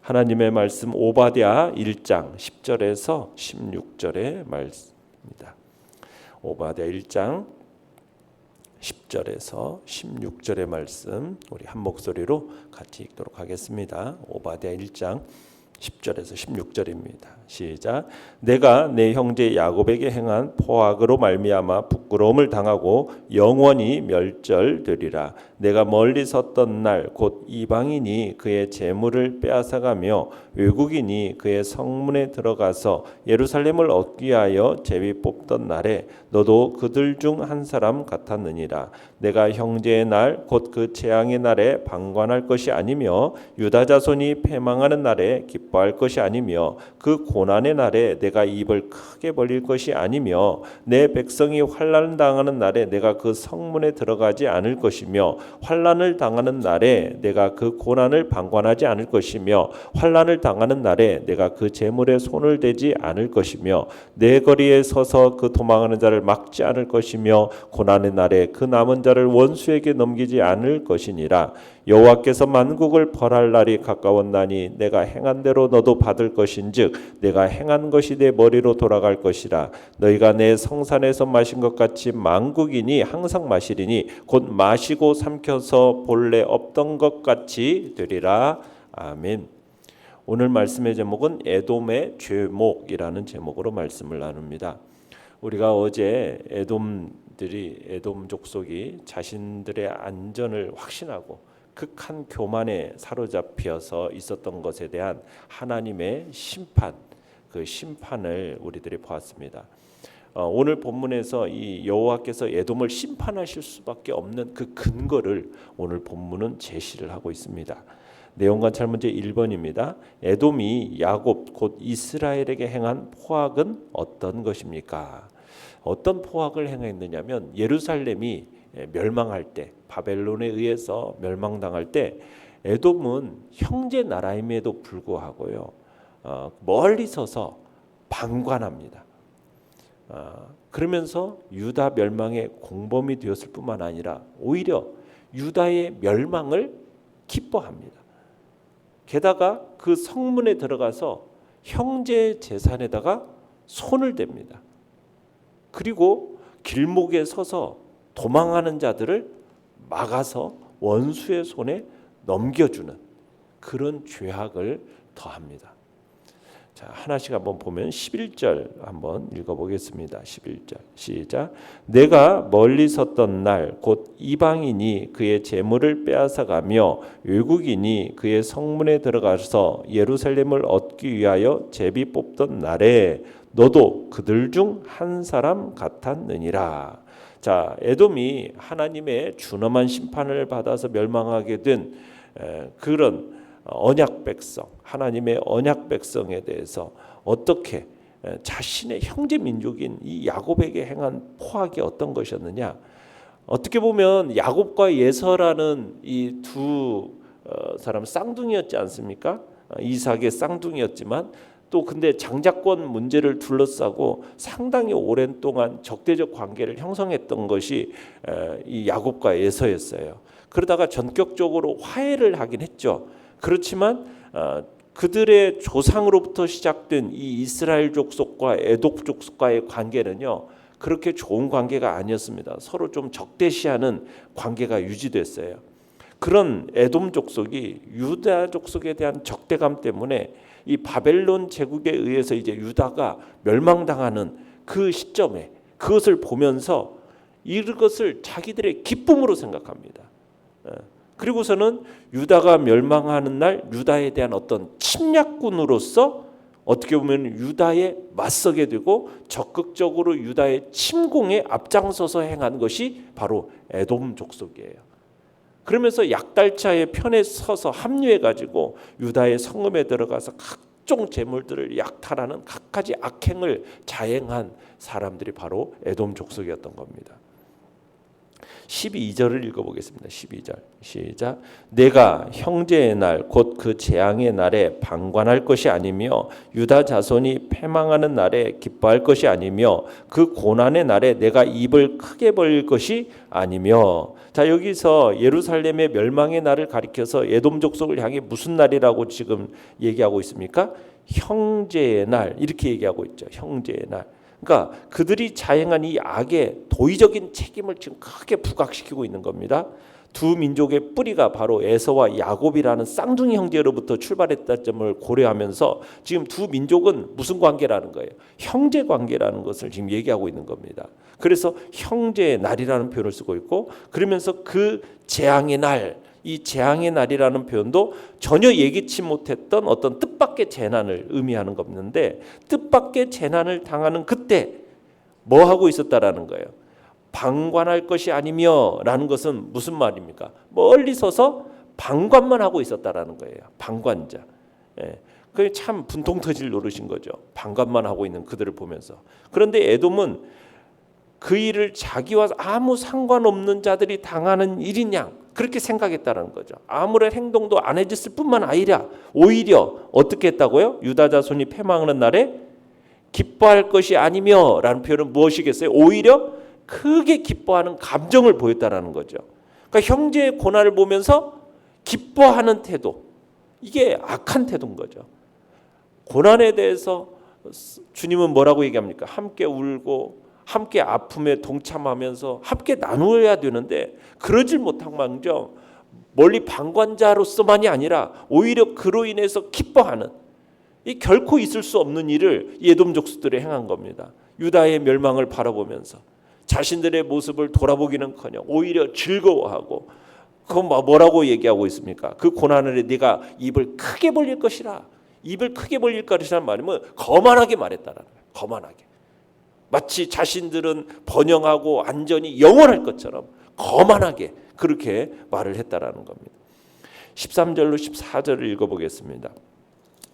하나님의 말씀 오바댜 1장 10절에서 16절의 말씀입니다. 오바댜 1장 10절에서 16절의 말씀 우리 한 목소리로 같이 읽도록 하겠습니다. 오바댜 1장 10절에서 16절입니다. 시작. 내가 내 형제 야곱에게 행한 포악으로 말미암아 부끄러움을 당하고 영원히 멸절되리라. 내가 멀리 섰던 날 곧 이방인이 그의 재물을 빼앗아가며 외국인이 그의 성문에 들어가서 예루살렘을 얻기 위하여 제비 뽑던 날에 너도 그들 중 한 사람 같았느니라. 내가 형제의 날 곧 그 재앙의 날에 방관할 것이 아니며 유다 자손이 패망하는 날에 기뻐할 것이 아니며 그 고난의 날에 내가 입을 크게 벌릴 것이 아니며 내 백성이 환난을 당하는 날에 내가 그 성문에 들어가지 않을 것이며 환난을 당하는 날에 내가 그 고난을 방관하지 않을 것이며 환난을 당하는 날에 내가 그 재물에 손을 대지 않을 것이며 내 거리에 서서 그 도망하는 자를 막지 않을 것이며 고난의 날에 그 남은 자를 원수에게 넘기지 않을 것이니라. 여호와께서 만국을 벌할 날이 가까웠나니 내가 행한 대로 너도 받을 것인즉 내가 행한 것이 내 머리로 돌아갈 것이라. 너희가 내 성산에서 마신 것 같이 만국인이 항상 마시리니 곧 마시고 삼켜서 본래 없던 것 같이 되리라. 아멘. 오늘 말씀의 제목은 에돔의 죄목이라는 제목으로 말씀을 나눕니다. 우리가 어제 에돔 족속이 자신들의 안전을 확신하고 극한 교만에 사로잡혀서 있었던 것에 대한 하나님의 심판, 그 심판을 우리들이 보았습니다. 오늘 본문에서 이 여호와께서 에돔을 심판하실 수밖에 없는 그 근거를 오늘 본문은 제시를 하고 있습니다. 내용과 찰문제 1번입니다. 에돔이 야곱 곧 이스라엘에게 행한 포악은 어떤 것입니까? 어떤 포악을 행했느냐면 예루살렘이 멸망할 때 바벨론에 의해서 멸망당할 때 에돔은 형제 나라임에도 불구하고요 멀리 서서 방관합니다. 그러면서 유다 멸망의 공범이 되었을 뿐만 아니라 오히려 유다의 멸망을 기뻐합니다. 게다가 그 성문에 들어가서 형제 재산에다가 손을 댑니다. 그리고 길목에 서서 도망하는 자들을 막아서 원수의 손에 넘겨주는 그런 죄악을 더합니다. 자, 하나씩 한번 보면 11절 한번 읽어보겠습니다. 11절 시작. 내가 멀리 섰던 날 곧 이방인이 그의 재물을 빼앗아가며 외국인이 그의 성문에 들어가서 예루살렘을 얻기 위하여 제비 뽑던 날에 너도 그들 중 한 사람 같았느니라. 자, 에돔이 하나님의 준엄한 심판을 받아서 멸망하게 된 그런 언약 백성, 하나님의 언약 백성에 대해서 어떻게 자신의 형제 민족인 이 야곱에게 행한 포악이 어떤 것이었느냐? 어떻게 보면 야곱과 예서라는 이 두 사람 쌍둥이였지 않습니까? 이삭의 쌍둥이였지만 또 근데 장자권 문제를 둘러싸고 상당히 오랜 동안 적대적 관계를 형성했던 것이 이 야곱과 에서였어요. 그러다가 전격적으로 화해를 하긴 했죠. 그렇지만 그들의 조상으로부터 시작된 이 이스라엘 족속과 에돔 족속과의 관계는요 그렇게 좋은 관계가 아니었습니다. 서로 좀 적대시하는 관계가 유지됐어요. 그런 에돔 족속이 유다 족속에 대한 적대감 때문에 이 바벨론 제국에 의해서 이제 유다가 멸망당하는 그 시점에 그것을 보면서 이것을 자기들의 기쁨으로 생각합니다. 그리고서는 유다가 멸망하는 날 유다에 대한 어떤 침략군으로서 어떻게 보면 유다에 맞서게 되고 적극적으로 유다의 침공에 앞장서서 행한 것이 바로 에돔 족속이에요. 그러면서 약달차의 편에 서서 합류해가지고 유다의 성읍에 들어가서 각종 재물들을 약탈하는 갖가지 악행을 자행한 사람들이 바로 에돔 족속이었던 겁니다. 12절을 읽어보겠습니다. 12절 시작. 내가 형제의 날 곧 그 재앙의 날에 방관할 것이 아니며 유다 자손이 패망하는 날에 기뻐할 것이 아니며 그 고난의 날에 내가 입을 크게 벌릴 것이 아니며. 자, 여기서 예루살렘의 멸망의 날을 가리켜서 에돔 족속을 향해 무슨 날이라고 지금 얘기하고 있습니까? 형제의 날 이렇게 얘기하고 있죠. 형제의 날. 그러니까 그들이 자행한 이 악의 도의적인 책임을 지금 크게 부각시키고 있는 겁니다. 두 민족의 뿌리가 바로 에서와 야곱이라는 쌍둥이 형제로부터 출발했다는 점을 고려하면서 지금 두 민족은 무슨 관계라는 거예요? 형제 관계라는 것을 지금 얘기하고 있는 겁니다. 그래서 형제의 날이라는 표현을 쓰고 있고, 그러면서 그 재앙의 날, 이 재앙의 날이라는 표현도 전혀 예기치 못했던 어떤 뜻밖의 재난을 의미하는 겁는데, 뜻밖의 재난을 당하는 그때 뭐 하고 있었다라는 거예요? 방관할 것이 아니며 라는 것은 무슨 말입니까? 멀리 서서 방관만 하고 있었다라는 거예요. 방관자. 그게 참 분통 터질 노릇인 거죠. 방관만 하고 있는 그들을 보면서. 그런데 에돔은 그 일을 자기와 아무 상관없는 자들이 당하는 일인 양 그렇게 생각했다는 거죠. 아무런 행동도 안 해줬을 뿐만 아니라 오히려 어떻게 했다고요? 유다 자손이 패망하는 날에 기뻐할 것이 아니며 라는 표현은 무엇이겠어요? 오히려 크게 기뻐하는 감정을 보였다라는 거죠. 그러니까 형제의 고난을 보면서 기뻐하는 태도, 이게 악한 태도인 거죠. 고난에 대해서 주님은 뭐라고 얘기합니까? 함께 울고 함께 아픔에 동참하면서 함께 나누어야 되는데 그러질 못한 망정 멀리 방관자로서만이 아니라 오히려 그로 인해서 기뻐하는, 이 결코 있을 수 없는 일을 에돔 족속들이 행한 겁니다. 유다의 멸망을 바라보면서 자신들의 모습을 돌아보기는커녕 오히려 즐거워하고, 그건 뭐라고 얘기하고 있습니까? 그 고난을 네가 입을 크게 벌릴 것이라. 입을 크게 벌릴 것이라는 말이면 거만하게 말했다라는 거예요. 거만하게. 마치 자신들은 번영하고 안전이 영원할 것처럼 거만하게 그렇게 말을 했다라는 겁니다. 13절로 14절을 읽어보겠습니다.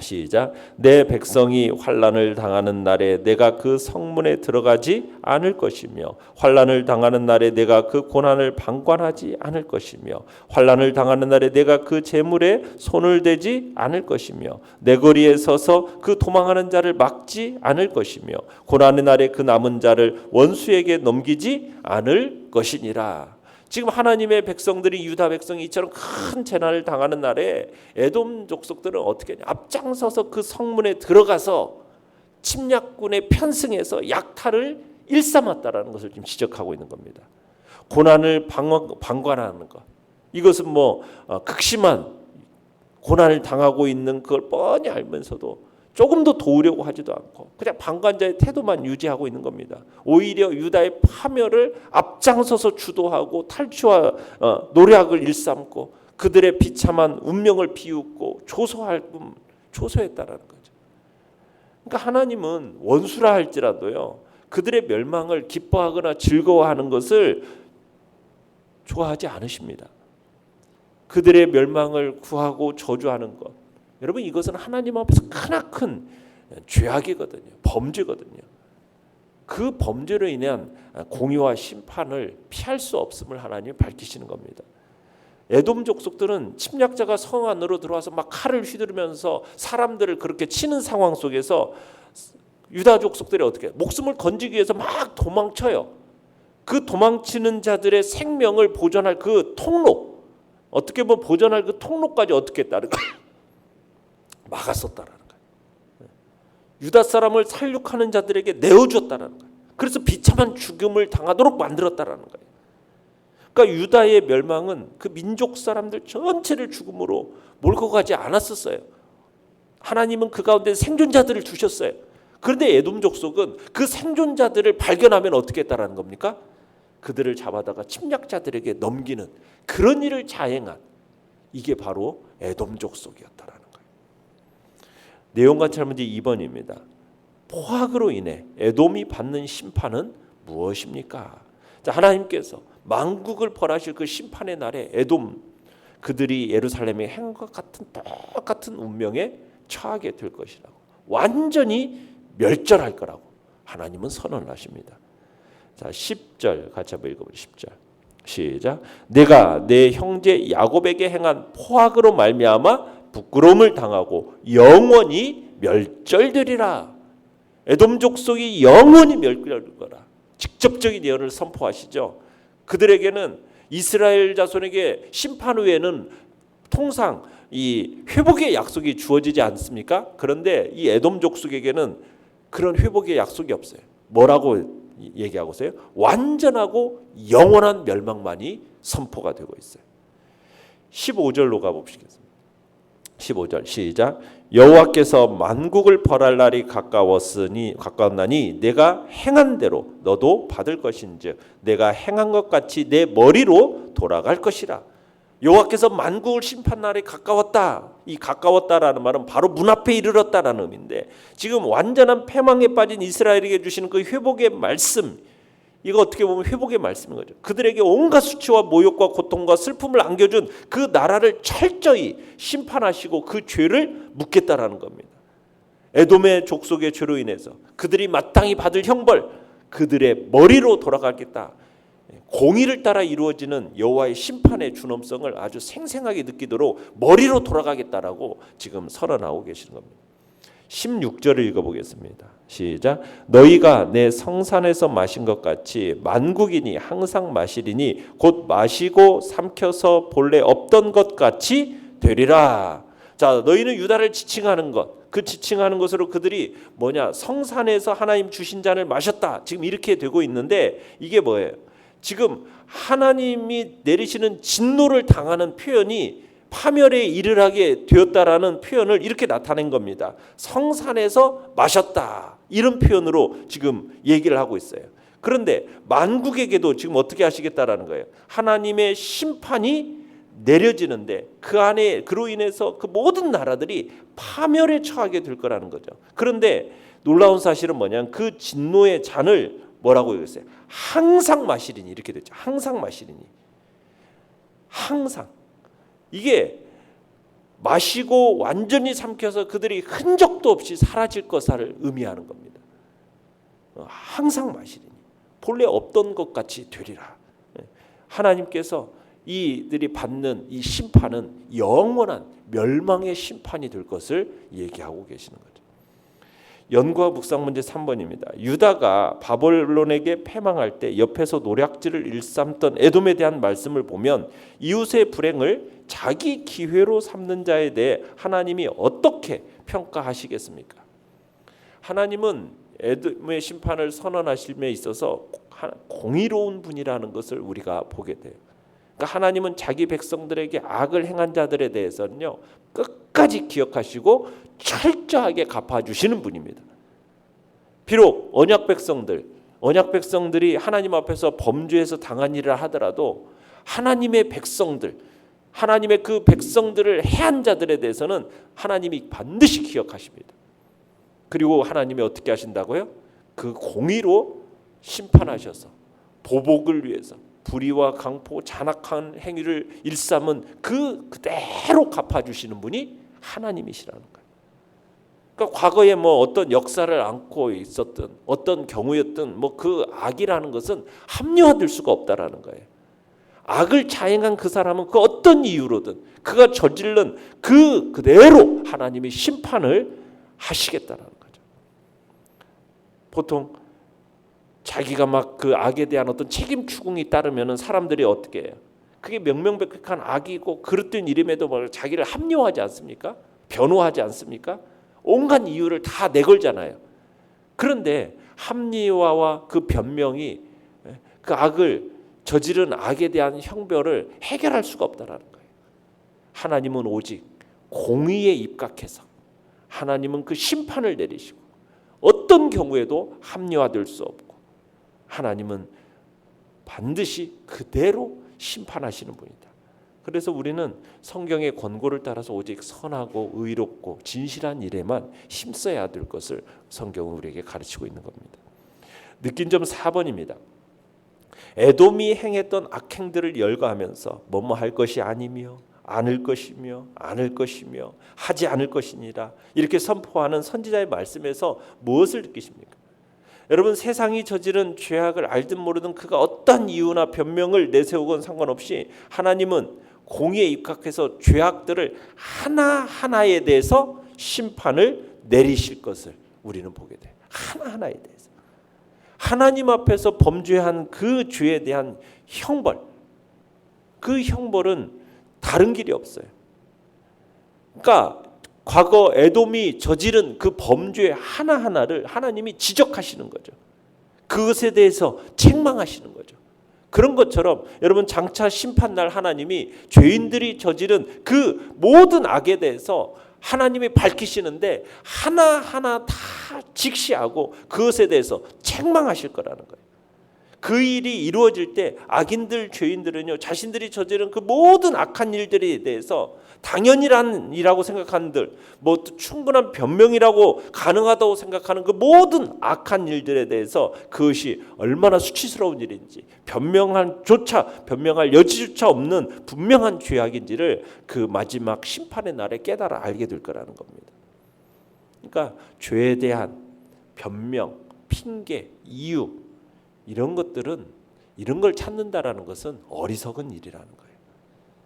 시작. 내 백성이 환난을 당하는 날에 내가 그 성문에 들어가지 않을 것이며 환난을 당하는 날에 내가 그 고난을 방관하지 않을 것이며 환난을 당하는 날에 내가 그 재물에 손을 대지 않을 것이며 내 거리에 서서 그 도망하는 자를 막지 않을 것이며 고난의 날에 그 남은 자를 원수에게 넘기지 않을 것이니라. 지금 하나님의 백성들이 유다 백성이 이처럼 큰 재난을 당하는 날에 에돔 족속들은 어떻게 하냐? 앞장서서 그 성문에 들어가서 침략군에 편승해서 약탈을 일삼았다라는 것을 지금 지적하고 있는 겁니다. 고난을 방관하는 것, 이것은 극심한 고난을 당하고 있는 그걸 뻔히 알면서도 조금 더 도우려고 하지도 않고 그냥 방관자의 태도만 유지하고 있는 겁니다. 오히려 유다의 파멸을 앞장서서 주도하고 탈취와 노략을 일삼고 그들의 비참한 운명을 비웃고 조소했다라는 거죠. 그러니까 하나님은 원수라 할지라도요, 그들의 멸망을 기뻐하거나 즐거워하는 것을 좋아하지 않으십니다. 그들의 멸망을 구하고 저주하는 것, 여러분 이것은 하나님 앞에서 크나큰 죄악이거든요. 범죄거든요. 그 범죄로 인한 공의와 심판을 피할 수 없음을 하나님이 밝히시는 겁니다. 에돔 족속들은 침략자가 성 안으로 들어와서 막 칼을 휘두르면서 사람들을 그렇게 치는 상황 속에서 유다 족속들이 어떻게 목숨을 건지기 위해서 막 도망쳐요. 그 도망치는 자들의 생명을 보존할 그 통로, 어떻게 보면 보존할 그 통로까지 어떻게 했다는 거예요. 막았었다라는 거예요. 유다 사람을 살육하는 자들에게 내어주었다라는 거예요. 그래서 비참한 죽음을 당하도록 만들었다라는 거예요. 그러니까 유다의 멸망은 그 민족 사람들 전체를 죽음으로 몰고 가지 않았었어요. 하나님은 그 가운데 생존자들을 두셨어요. 그런데 에돔 족속은 그 생존자들을 발견하면 어떻게 했다라는 겁니까? 그들을 잡아다가 침략자들에게 넘기는 그런 일을 자행한, 이게 바로 에돔 족속이었다라는 거예요. 내용 관찰 문제 2번입니다. 포악으로 인해 에돔이 받는 심판은 무엇입니까? 자, 하나님께서 만국을 벌하실 그 심판의 날에 에돔, 그들이 예루살렘에 행한 것 같은 똑같은 운명에 처하게 될 것이라고, 완전히 멸절할 거라고 하나님은 선언을 하십니다. 자, 10절 같이 한번 읽어보죠. 10절 시작. 내가 내 형제 야곱에게 행한 포악으로 말미암아 부끄러움을 당하고 영원히 멸절되리라. 에돔 족속이 영원히 멸절될 거라. 직접적인 예언을 선포하시죠. 그들에게는 이스라엘 자손에게 심판 후에는 통상 이 회복의 약속이 주어지지 않습니까? 그런데 이 에돔 족속에게는 그런 회복의 약속이 없어요. 뭐라고 얘기하고 있어요? 완전하고 영원한 멸망만이 선포가 되고 있어요. 15절로 가봅시겠습니다. 15절 시작. 여호와께서 만국을 벌할 날이 가까웠나니 내가 행한 대로 너도 받을 것인즉 내가 행한 것 같이 내 머리로 돌아갈 것이라. 여호와께서 만국을 심판 날이 가까웠다. 이 가까웠다라는 말은 바로 문 앞에 이르렀다라는 의미인데, 지금 완전한 패망에 빠진 이스라엘에게 주시는 그 회복의 말씀, 이거 어떻게 보면 회복의 말씀인 거죠. 그들에게 온갖 수치와 모욕과 고통과 슬픔을 안겨준 그 나라를 철저히 심판하시고 그 죄를 묻겠다라는 겁니다. 에돔의 족속의 죄로 인해서 그들이 마땅히 받을 형벌, 그들의 머리로 돌아가겠다. 공의를 따라 이루어지는 여호와의 심판의 준엄성을 아주 생생하게 느끼도록 머리로 돌아가겠다라고 지금 선언하고 계시는 겁니다. 16절을 읽어보겠습니다. 시작. 너희가 내 성산에서 마신 것 같이 만국인이 항상 마시리니 곧 마시고 삼켜서 본래 없던 것 같이 되리라. 자, 너희는 유다를 지칭하는 것, 그 지칭하는 것으로 그들이 뭐냐, 성산에서 하나님 주신 잔을 마셨다. 지금 이렇게 되고 있는데 이게 뭐예요? 지금 하나님이 내리시는 진노를 당하는 표현이 파멸에 이르게 되었다라는 표현을 이렇게 나타낸 겁니다. 성산에서 마셨다, 이런 표현으로 지금 얘기를 하고 있어요. 그런데 만국에게도 지금 어떻게 하시겠다라는 거예요? 하나님의 심판이 내려지는데 그 안에 그로 인해서 그 모든 나라들이 파멸에 처하게 될 거라는 거죠. 그런데 놀라운 사실은 뭐냐면 그 진노의 잔을 뭐라고 얘기했어요? 항상 마시리니, 이렇게 됐죠. 항상 마시리니. 항상. 이게 마시고 완전히 삼켜서 그들이 흔적도 없이 사라질 것을 의미하는 겁니다. 항상 마시리니 본래 없던 것 같이 되리라. 하나님께서 이들이 받는 이 심판은 영원한 멸망의 심판이 될 것을 얘기하고 계시는 거죠. 연구와 묵상 문제 3번입니다. 유다가 바벨론에게 패망할 때 옆에서 노략질을 일삼던 에돔에 대한 말씀을 보면 이웃의 불행을 자기 기회로 삼는 자에 대해 하나님이 어떻게 평가하시겠습니까? 하나님은 에돔의 심판을 선언하심에 있어서 공의로운 분이라는 것을 우리가 보게 돼요. 그러니까 하나님은 자기 백성들에게 악을 행한 자들에 대해서는요, 끝까지 기억하시고 철저하게 갚아주시는 분입니다. 비록 언약 백성들이 하나님 앞에서 범죄해서 당한 일을 하더라도 하나님의 백성들, 하나님의 그 백성들을 해한 자들에 대해서는 하나님이 반드시 기억하십니다. 그리고 하나님이 어떻게 하신다고요? 그 공의로 심판하셔서 보복을 위해서 불의와 강포, 잔악한 행위를 일삼은 그대로 갚아주시는 분이 하나님이시라는 거예요. 그러니까 과거에 뭐 어떤 역사를 안고 있었던 어떤 경우였든 뭐 그 악이라는 것은 합리화될 수가 없다라는 거예요. 악을 자행한 그 사람은 그 어떤 이유로든 그가 저질른 그대로 하나님이 심판을 하시겠다라는 거죠. 보통 자기가 막 그 악에 대한 어떤 책임 추궁이 따르면은 사람들이 어떻게 해요? 그게 명명백백한 악이고 그릇된 이름에도 뭐 자기를 합리화하지 않습니까? 변호하지 않습니까? 온갖 이유를 다 내걸잖아요. 그런데 합리화와 그 변명이 그 악을 저지른 악에 대한 형벌을 해결할 수가 없다라는 거예요. 하나님은 오직 공의에 입각해서 하나님은 그 심판을 내리시고 어떤 경우에도 합리화될 수 없고 하나님은 반드시 그대로 심판하시는 분이다. 그래서 우리는 성경의 권고를 따라서 오직 선하고 의롭고 진실한 일에만 힘써야 될 것을 성경은 우리에게 가르치고 있는 겁니다. 느낀 점 4번입니다. 에돔이 행했던 악행들을 열거하면서 뭐뭐 할 것이 아니며 않을 것이며 않을 것이며 하지 않을 것이니라 이렇게 선포하는 선지자의 말씀에서 무엇을 느끼십니까? 여러분, 세상이 저지른 죄악을 알든 모르든 그가 어떤 이유나 변명을 내세우건 상관없이 하나님은 공의에 입각해서 죄악들을 하나하나에 대해서 심판을 내리실 것을 우리는 보게 돼요. 하나하나에 대해서. 하나님 앞에서 범죄한 그 죄에 대한 형벌, 그 형벌은 다른 길이 없어요. 그러니까 과거 에돔이 저지른 그 범죄 하나하나를 하나님이 지적하시는 거죠. 그것에 대해서 책망하시는 거죠. 그런 것처럼 여러분, 장차 심판날 하나님이 죄인들이 저지른 그 모든 악에 대해서 하나님이 밝히시는데 하나하나 다 직시하고 그것에 대해서 책망하실 거라는 거예요. 그 일이 이루어질 때 악인들, 죄인들은요, 자신들이 저지른 그 모든 악한 일들에 대해서 당연이란 일이라고 생각하는 뭐 충분한 변명이라고 가능하다고 생각하는 그 모든 악한 일들에 대해서 그것이 얼마나 수치스러운 일인지, 변명할 여지조차 없는 분명한 죄악인지를 그 마지막 심판의 날에 깨달아 알게 될 거라는 겁니다. 그러니까 죄에 대한 변명, 핑계, 이유, 이런 것들은, 이런 걸 찾는다라는 것은 어리석은 일이라는 거예요.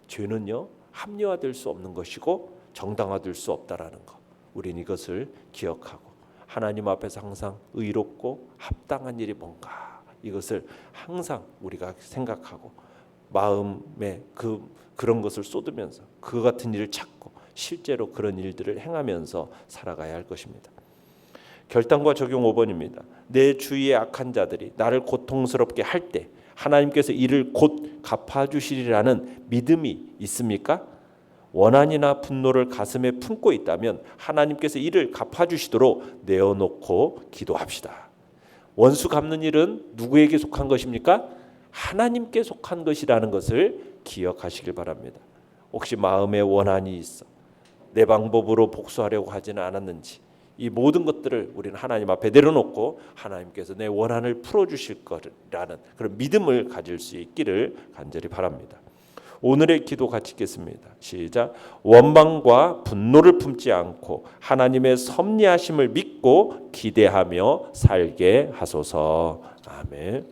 죄는요, 합리화될 수 없는 것이고 정당화될 수 없다라는 것, 우리는 이것을 기억하고 하나님 앞에서 항상 의롭고 합당한 일이 뭔가, 이것을 항상 우리가 생각하고 마음에 그런 것을 쏟으면서 그 같은 일을 찾고 실제로 그런 일들을 행하면서 살아가야 할 것입니다. 결단과 적용 5번입니다. 내 주위의 악한 자들이 나를 고통스럽게 할 때 하나님께서 이를 곧 갚아주시리라는 믿음이 있습니까? 원한이나 분노를 가슴에 품고 있다면 하나님께서 이를 갚아주시도록 내어놓고 기도합시다. 원수 갚는 일은 누구에게 속한 것입니까? 하나님께 속한 것이라는 것을 기억하시길 바랍니다. 혹시 마음에 원한이 있어 내 방법으로 복수하려고 하지는 않았는지, 이 모든 것들을 우리는 하나님 앞에 내려놓고 하나님께서 내 원한을 풀어주실 거라는 그런 믿음을 가질 수 있기를 간절히 바랍니다. 오늘의 기도 같이 읽겠습니다. 시작. 원망과 분노를 품지 않고 하나님의 섭리하심을 믿고 기대하며 살게 하소서. 아멘.